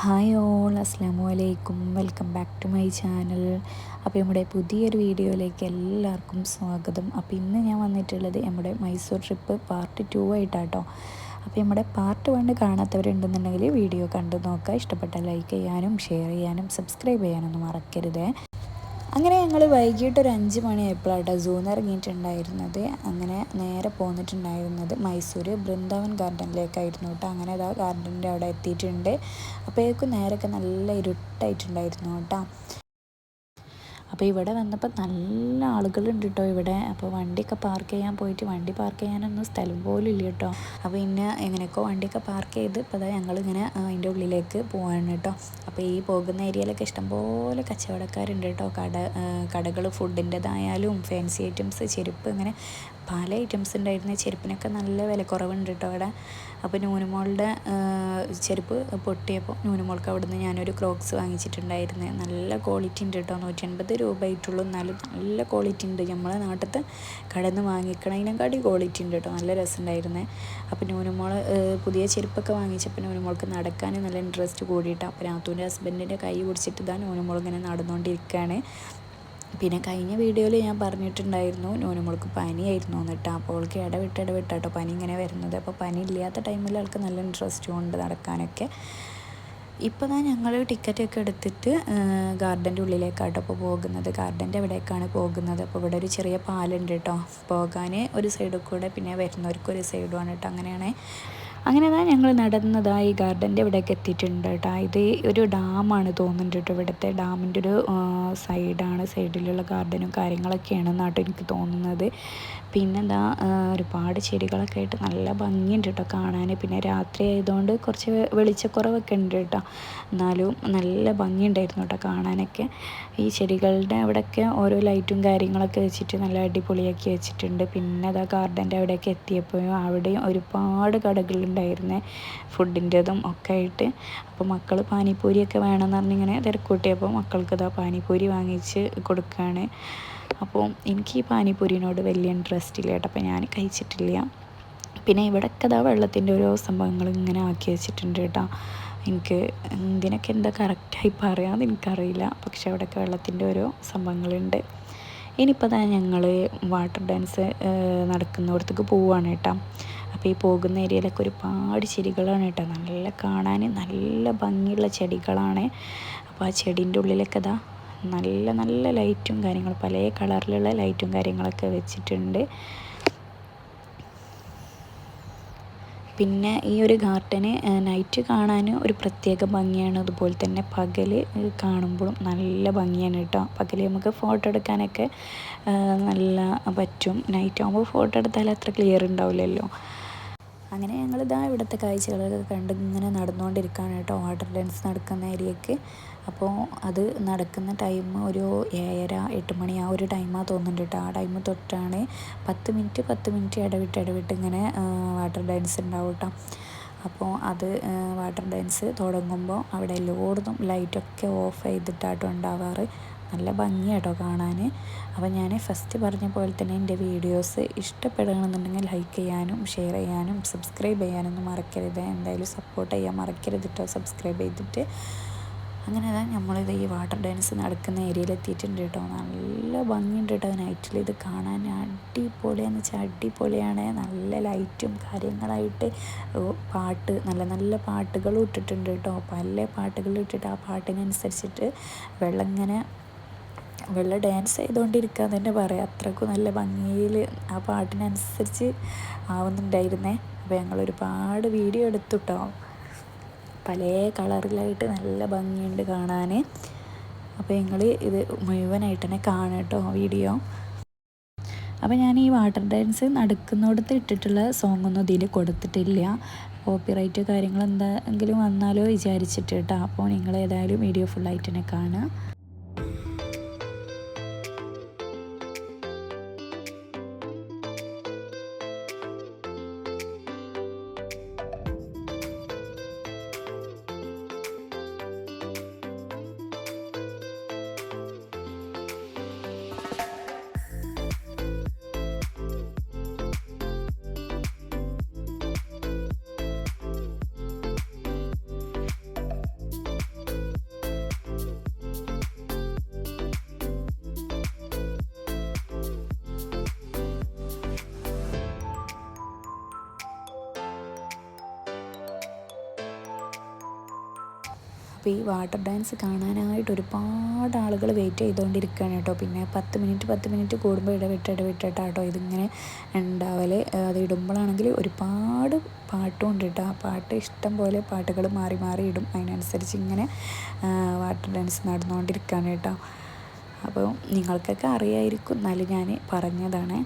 Hi all, അസ്സാമു അലൈക്കും. Welcome back to my channel. അപ്പോൾ നമ്മുടെ പുതിയൊരു വീഡിയോയിലേക്ക് എല്ലാവർക്കും സ്വാഗതം. അപ്പോൾ ഇന്ന് ഞാൻ വന്നിട്ടുള്ളത് നമ്മുടെ മൈസൂർ ട്രിപ്പ് പാർട്ട് 2 ആയിട്ടാട്ടോ. അപ്പോൾ നമ്മുടെ പാർട്ട് 1 കാണാത്തവരുണ്ടെന്നുണ്ടെങ്കിൽ വീഡിയോ കണ്ടു നോക്കുക. ഇഷ്ടപ്പെട്ട ലൈക്ക് ചെയ്യാനും ഷെയർ ചെയ്യാനും സബ്സ്ക്രൈബ് ചെയ്യാനൊന്നും മറക്കരുതേ. അങ്ങനെ ഞങ്ങൾ വൈകിട്ട് ഒരു 5 മണിയായപ്പോഴാട്ടോ സൂന്ന് ഇറങ്ങിയിട്ടുണ്ടായിരുന്നത്. അങ്ങനെ നേരെ പോന്നിട്ടുണ്ടായിരുന്നത് മൈസൂർ ബൃന്ദാവൻ ഗാർഡനിലേക്കായിരുന്നു കേട്ടോ. അങ്ങനെ അതാ ഗാർഡൻ്റെ അവിടെ എത്തിയിട്ടുണ്ട്. അപ്പോഴേക്കും നേരൊക്കെ നല്ല ഇരുട്ടായിട്ടുണ്ടായിരുന്നു കേട്ടോ. അപ്പോൾ ഇവിടെ വന്നപ്പോൾ നല്ല ആളുകളുണ്ട് കേട്ടോ ഇവിടെ. അപ്പോൾ വണ്ടിയൊക്കെ പാർക്ക് ചെയ്യാൻ പോയിട്ട് വണ്ടി പാർക്ക് ചെയ്യാനൊന്നും സ്ഥലം പോലും ഇല്ല കേട്ടോ. അപ്പോൾ പിന്നെ എങ്ങനെയൊക്കെ വണ്ടിയൊക്കെ പാർക്ക് ചെയ്ത് ഇപ്പോൾ അതാ ഞങ്ങളിങ്ങനെ അതിൻ്റെ ഉള്ളിലേക്ക് പോവാണ് കേട്ടോ. അപ്പോൾ ഈ പോകുന്ന ഏരിയയിലൊക്കെ ഇഷ്ടംപോലെ കച്ചവടക്കാരുണ്ട് കേട്ടോ. കടകൾ ഫുഡിൻ്റെതായാലും ഫാൻസി ഐറ്റംസ്, ചെരുപ്പ്, അങ്ങനെ പല ഐറ്റംസ് ഉണ്ടായിരുന്നു. ചെരുപ്പിനൊക്കെ നല്ല വില കുറവുണ്ട് കേട്ടോ അവിടെ. അപ്പോൾ ന്യൂനമോളുടെ ചെരുപ്പ് പൊട്ടിയപ്പോൾ ന്യൂനമോൾക്ക് അവിടുന്ന് ഞാനൊരു ക്രോക്സ് വാങ്ങിച്ചിട്ടുണ്ടായിരുന്നു. നല്ല ക്വാളിറ്റി ഉണ്ട് കേട്ടോ. 150 രൂപ ആയിട്ടുള്ളൂ, എന്നാലും നല്ല ക്വാളിറ്റി ഉണ്ട്. നമ്മളെ നാട്ടിലത്തെ കടയിൽ നിന്ന് വാങ്ങിക്കണതിനെക്കാട്ടി ക്വാളിറ്റി ഉണ്ട് കേട്ടോ. നല്ല രസമുണ്ടായിരുന്നേ. അപ്പോൾ ന്യൂനമോൾ പുതിയ ചെരുപ്പൊക്കെ വാങ്ങിച്ചപ്പോൾ ന്യൂനമോൾക്ക് നടക്കാൻ നല്ല ഇൻട്രസ്റ്റ് കൂടിയിട്ടാണ്. അപ്പോൾ നാത്തൂൻ്റെ ഹസ്ബൻഡിൻ്റെ കൈ പിടിച്ചിട്ട് ഇതാ ന്യൂനമോൾ ഇങ്ങനെ നടന്നുകൊണ്ടിരിക്കുകയാണ്. പിന്നെ കഴിഞ്ഞ വീഡിയോയിൽ ഞാൻ പറഞ്ഞിട്ടുണ്ടായിരുന്നു ന്യൂനമോൾക്ക് പനിയായിരുന്നു എന്നിട്ട്. അപ്പോൾ അവൾക്ക് ഇടവിട്ടാട്ടോ പനി ഇങ്ങനെ വരുന്നത്. അപ്പോൾ പനി ഇല്ലാത്ത ടൈമിൽ അവൾക്ക് നല്ല ഇൻട്രസ്റ്റും ഉണ്ട് നടക്കാനൊക്കെ. ഇപ്പോൾ ഞാൻ ഞങ്ങൾ ടിക്കറ്റൊക്കെ എടുത്തിട്ട് ഗാർഡൻ്റെ ഉള്ളിലേക്കാട്ടോ ഇപ്പോൾ പോകുന്നത്. ഗാർഡൻ്റെ അവിടേക്കാണ് പോകുന്നത്. അപ്പോൾ ഇവിടെ ഒരു ചെറിയ പാലുണ്ട് കേട്ടോ പോകാൻ ഒരു സൈഡിൽ കൂടെ, പിന്നെ വരുന്നവർക്കൊരു സൈഡുമാണ് കേട്ടോ. അങ്ങനെ ഞങ്ങൾ നടന്നതായി ഗാർഡൻ്റെ ഇവിടേക്ക് എത്തിയിട്ടുണ്ട് കേട്ടോ. ഇത് ഒരു ഡാമാണ് തോന്നുന്നുണ്ട് കേട്ടോ. ഇവിടുത്തെ ഡാമിൻ്റെ ഒരു സൈഡിലുള്ള ഗാർഡനും കാര്യങ്ങളൊക്കെയാണ് എന്നാട്ടോ എനിക്ക് തോന്നുന്നത്. പിന്നെ ഒരുപാട് ചെടികളൊക്കെ ആയിട്ട് നല്ല ഭംഗിയുണ്ട് കേട്ടോ കാണാൻ. പിന്നെ രാത്രി ആയതുകൊണ്ട് കുറച്ച് വെളിച്ചക്കുറവൊക്കെ ഉണ്ട് കേട്ടോ, എന്നാലും നല്ല ഭംഗിയുണ്ടായിരുന്നു കേട്ടോ കാണാനൊക്കെ. ഈ ചെടികളുടെ അവിടെയൊക്കെ ഓരോ ലൈറ്റും കാര്യങ്ങളൊക്കെ വെച്ചിട്ട് നല്ല അടിപൊളിയാക്കി വെച്ചിട്ടുണ്ട്. പിന്നെ ഗാർഡൻ്റെ അവിടെയൊക്കെ എത്തിയപ്പോഴും അവിടെയും ഒരുപാട് കടകളുണ്ടായിരുന്നേ, ഫുഡിൻ്റെതും ഒക്കെ ആയിട്ട്. അപ്പോൾ മക്കൾ പാനിപ്പൂരിയൊക്കെ വേണമെന്ന് പറഞ്ഞിങ്ങനെ തിരക്കൂട്ടിയപ്പോൾ മക്കൾക്ക് പാനിപ്പൂരി വാങ്ങിച്ച് കൊടുക്കുകയാണ്. അപ്പോൾ എനിക്ക് ഈ പാനിപ്പൂരിനോട് വലിയ ഇൻട്രസ്റ്റ് ഇല്ല കേട്ടോ, അപ്പോൾ ഞാൻ കഴിച്ചിട്ടില്ല. പിന്നെ ഇവിടെയൊക്കെ വെള്ളത്തിൻ്റെ ഓരോ സംഭവങ്ങൾ ഇങ്ങനെ ആക്കി വെച്ചിട്ടുണ്ട് കേട്ടോ. എനിക്ക് ഇതിനൊക്കെ എന്താ കറക്റ്റായി പറയാമെന്ന് എനിക്കറിയില്ല, പക്ഷെ അവിടെയൊക്കെ വെള്ളത്തിൻ്റെ ഓരോ സംഭവങ്ങളുണ്ട്. ഇനിയിപ്പോൾ ഞങ്ങൾ വാട്ടർ ഡാൻസ് നടക്കുന്നിടത്തേക്ക് പോവുകയാണ് കേട്ടോ. അപ്പോൾ ഈ പോകുന്ന ഏരിയയിലൊക്കെ ഒരുപാട് ചെടികളാണ് കേട്ടോ. നല്ല കാണാൻ നല്ല ഭംഗിയുള്ള ചെടികളാണ്. അപ്പോൾ ആ ചെടീൻ്റെ ഉള്ളിലൊക്കെ നല്ല നല്ല ലൈറ്റും കാര്യങ്ങളും, പല കളറിലുള്ള ലൈറ്റും കാര്യങ്ങളൊക്കെ വെച്ചിട്ടുണ്ട്. പിന്നെ ഈ ഒരു ഗാർഡന് നൈറ്റ് കാണാൻ ഒരു പ്രത്യേക ഭംഗിയാണ്. അതുപോലെ തന്നെ പകൽ കാണുമ്പോഴും നല്ല ഭംഗിയാണ് കേട്ടോ. പകൽ നമുക്ക് ഫോട്ടോ എടുക്കാനൊക്കെ നല്ല പറ്റും. നൈറ്റ് ആകുമ്പോൾ ഫോട്ടോ എടുത്താൽ അത്ര ക്ലിയർ ഉണ്ടാവില്ലല്ലോ. അങ്ങനെ ഇവിടുത്തെ കാഴ്ചകളൊക്കെ കണ്ട് ഇങ്ങനെ നടന്നുകൊണ്ടിരിക്കുകയാണ് കേട്ടോ വാട്ടർ ഡാൻസ് നടക്കുന്ന ഏരിയക്ക്. അപ്പോൾ അത് നടക്കുന്ന ടൈം ഒരു 7:30-8 മണി ആ ഒരു ടൈമാണ് തോന്നുന്നുണ്ട് കേട്ടോ. ആ ടൈം തൊട്ടാണ് 10 മിനിറ്റ് ഇടവിട്ട് ഇങ്ങനെ വാട്ടർ ഡാൻസ് ഉണ്ടാവും കേട്ടോ. അപ്പോൾ അത് വാട്ടർ ഡാൻസ് തുടങ്ങുമ്പോൾ അവിടെ എല്ലായിടത്തും ലൈറ്റൊക്കെ ഓഫ് ചെയ്തിട്ടാട്ടോ ഉണ്ടാവാറ്. നല്ല ഭംഗിയാട്ടോ കാണാൻ. അപ്പോൾ ഞാൻ ഫസ്റ്റ് പറഞ്ഞ പോലെ തന്നെ എൻ്റെ വീഡിയോസ് ഇഷ്ടപ്പെടുകയാണെന്നുണ്ടെങ്കിൽ ലൈക്ക് ചെയ്യാനും ഷെയർ ചെയ്യാനും സബ്സ്ക്രൈബ് ചെയ്യാനൊന്നും മറക്കരുത്. എന്തായാലും സപ്പോർട്ട് ചെയ്യാൻ മറക്കരുത് കേട്ടോ, സബ്സ്ക്രൈബ് ചെയ്തിട്ട്. അങ്ങനെ നമ്മളിത് ഈ വാട്ടർ ഡാൻസ് നടക്കുന്ന ഏരിയയിൽ എത്തിയിട്ടുണ്ട് കേട്ടോ. നല്ല ഭംഗിയുണ്ട് കേട്ടോ നൈറ്റിൽ ഇത് കാണാൻ. അടിപൊളിയാന്ന് വെച്ചാൽ അടിപൊളിയാണ്. നല്ല ലൈറ്റും കാര്യങ്ങളായിട്ട് പാട്ട് നല്ല നല്ല പാട്ടുകളും ഇട്ടിട്ടുണ്ട് കേട്ടോ. പല പാട്ടുകളും ഇട്ടിട്ട് ആ പാട്ടിനനുസരിച്ചിട്ട് വെള്ളം ഡാൻസ് ചെയ്തുകൊണ്ടിരിക്കുക എന്ന് തന്നെ പറയാം. അത്രയ്ക്കും നല്ല ഭംഗിയിൽ ആ പാട്ടിനനുസരിച്ച് ആവുന്നുണ്ടായിരുന്നേ. അപ്പോൾ ഞങ്ങളൊരുപാട് വീഡിയോ എടുത്തു കേട്ടോ. പല കളറിലായിട്ട് നല്ല ഭംഗിയുണ്ട് കാണാൻ. അപ്പോൾ ഞങ്ങൾ ഇത് മുഴുവനായിട്ട് തന്നെ കാണാം കേട്ടോ വീഡിയോ. അപ്പോൾ ഞാൻ ഈ വാട്ടർ ഡാൻസ് നടക്കുന്നിടത്ത് ഇട്ടിട്ടുള്ള സോങ്ങൊന്നും ഇതിൽ കൊടുത്തിട്ടില്ല. കോപ്പിറൈറ്റ് കാര്യങ്ങൾ എന്തെങ്കിലും വന്നാലോ വിചാരിച്ചിട്ട് കേട്ടോ. അപ്പോൾ നിങ്ങൾ ഏതായാലും വീഡിയോ ഫുള്ളായിട്ട് തന്നെ കാണുക. അപ്പോൾ ഈ വാട്ടർ ഡാൻസ് കാണാനായിട്ട് ഒരുപാട് ആളുകൾ വെയിറ്റ് ചെയ്തുകൊണ്ടിരിക്കുകയാണ് കേട്ടോ. പിന്നെ 10 മിനിറ്റ് കൂടുമ്പോൾ ഇടവിട്ടിട്ടാട്ടോ ഇതിങ്ങനെ ഉണ്ടാവൽ. അത് ഇടുമ്പോഴാണെങ്കിൽ ഒരുപാട് പാട്ടും ഉണ്ട് കേട്ടോ. ആ പാട്ട് ഇഷ്ടം പോലെ പാട്ടുകൾ മാറി മാറി ഇടും. അതിനനുസരിച്ച് ഇങ്ങനെ വാട്ടർ ഡാൻസ് നടന്നുകൊണ്ടിരിക്കുകയാണ് കേട്ടോ. അപ്പോൾ നിങ്ങൾക്കൊക്കെ അറിയായിരിക്കും, എന്നാലും ഞാൻ പറഞ്ഞതാണ്.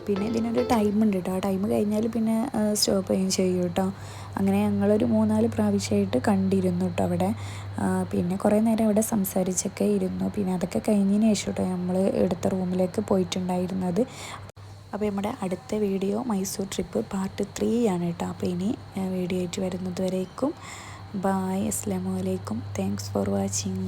പിന്നെ ഇതിനൊരു ടൈമുണ്ട് കേട്ടോ. ആ ടൈം കഴിഞ്ഞാൽ പിന്നെ സ്റ്റോപ്പ് ചെയ്യുകയും ചെയ്യും കേട്ടോ. അങ്ങനെ ഞങ്ങളൊരു 3-4 പ്രാവശ്യമായിട്ട് കണ്ടിരുന്നു കേട്ടോ അവിടെ. പിന്നെ കുറേ നേരം അവിടെ സംസാരിച്ചൊക്കെ ഇരുന്നു. പിന്നെ അതൊക്കെ കഴിഞ്ഞതിന് ശേഷം കേട്ടോ നമ്മൾ എടുത്ത റൂമിലേക്ക് പോയിട്ടുണ്ടായിരുന്നത്. അപ്പോൾ നമ്മുടെ അടുത്ത വീഡിയോ മൈസൂർ ട്രിപ്പ് പാർട്ട് 3 ആണ് കേട്ടോ. അപ്പോൾ ഇനി വീഡിയോ ആയിട്ട് വരുന്നത് വരേക്കും ബായ്, അസ്സലാമു അലൈക്കും, താങ്ക്സ് ഫോർ വാച്ചിങ്.